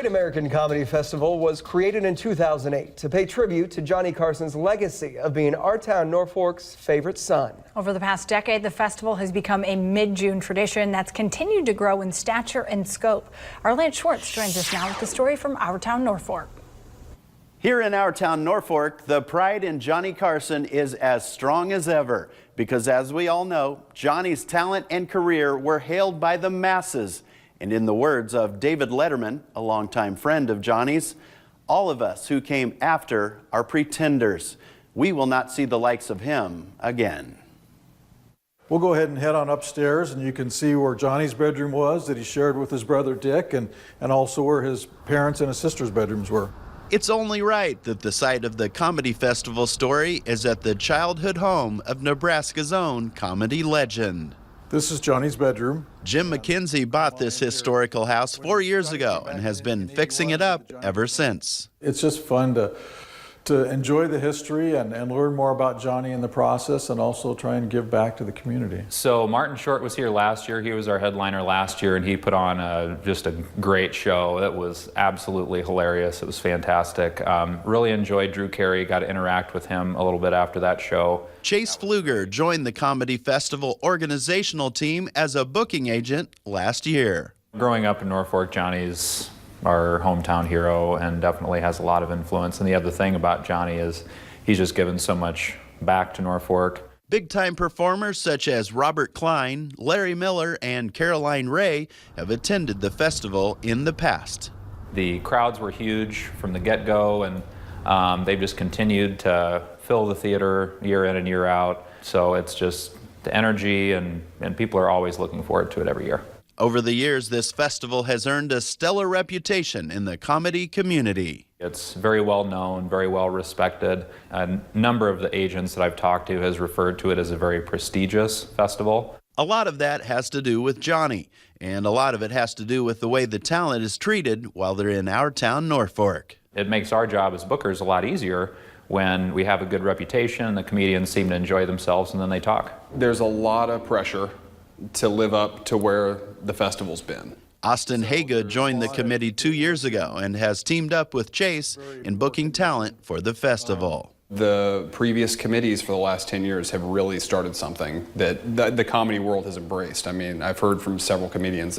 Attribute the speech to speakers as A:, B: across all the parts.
A: Great American Comedy Festival was created in 2008 to pay tribute to Johnny Carson's legacy of being our town Norfolk's favorite son.
B: Over the past decade, the festival has become a mid-June tradition that's continued to grow in stature and scope. Our Lance Schwartz joins us now with the story from our town Norfolk.
C: Here in our town Norfolk, the pride in Johnny Carson is as strong as ever because, as we all know, Johnny's talent and career were hailed by the masses. And in the words of David Letterman, a longtime friend of Johnny's, all of us who came after are pretenders. We will not see the likes of him again.
D: We'll go ahead and head on upstairs, and you can see where Johnny's bedroom was that he shared with his brother Dick, and also where his parents and his sister's bedrooms were.
C: It's only right that the site of the Comedy Festival story is at the childhood home of Nebraska's own comedy legend.
D: This is Johnny's bedroom.
C: Jim McKenzie bought this historical house 4 years ago and has been fixing it up ever since.
D: It's just fun to enjoy the history and learn more about Johnny in the process, and also try and give back to the community.
E: So Martin Short was here last year. He was our headliner last year, and he put on just a great show. It was absolutely hilarious. It was fantastic. Really enjoyed Drew Carey. Got to interact with him a little bit after that show.
C: Chase Pfluger joined the Comedy Festival organizational team as a booking agent last year.
E: Growing up in Norfolk, Johnny's our hometown hero and definitely has a lot of influence. And the other thing about Johnny is he's just given so much back to Norfolk.
C: Big-time performers such as Robert Klein, Larry Miller, and Caroline Ray have attended the festival in the past.
E: The crowds were huge from the get-go, and they've just continued to fill the theater year in and year out. So it's just the energy, and people are always looking forward to it every year.
C: Over the years, this festival has earned a stellar reputation in the comedy community.
E: It's very well known, very well respected. A number of the agents that I've talked to has referred to it as a very prestigious festival.
C: A lot of that has to do with Johnny, and a lot of it has to do with the way the talent is treated while they're in our town, Norfolk.
E: It makes our job as bookers a lot easier when we have a good reputation, the comedians seem to enjoy themselves, and then they talk.
F: There's a lot of pressure to live up to where the festival's been.
C: Austin Haga joined the committee 2 years ago and has teamed up with Chase in booking talent for the festival.
F: The previous committees for the last 10 years have really started something that the comedy world has embraced. I mean, I've heard from several comedians,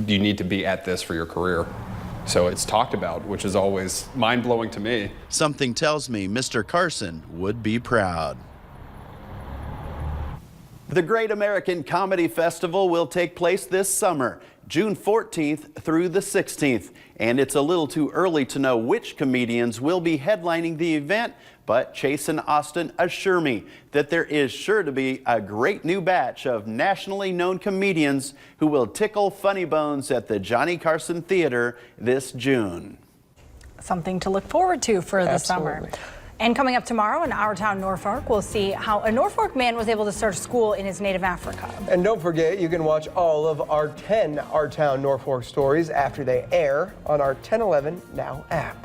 F: you need to be at this for your career. So it's talked about, which is always mind-blowing to me.
C: Something tells me Mr. Carson would be proud. The Great American Comedy Festival will take place this summer, June 14th through the 16th. And it's a little too early to know which comedians will be headlining the event, but Chase and Austin assure me that there is sure to be a great new batch of nationally known comedians who will tickle funny bones at the Johnny Carson Theater this June.
B: Something to look forward to for the summer. And coming up tomorrow in our town Norfolk, we'll see how a Norfolk man was able to start a school in his native Africa.
A: And don't forget, you can watch all of our 10 Our Town Norfolk stories after they air on our 1011 Now app.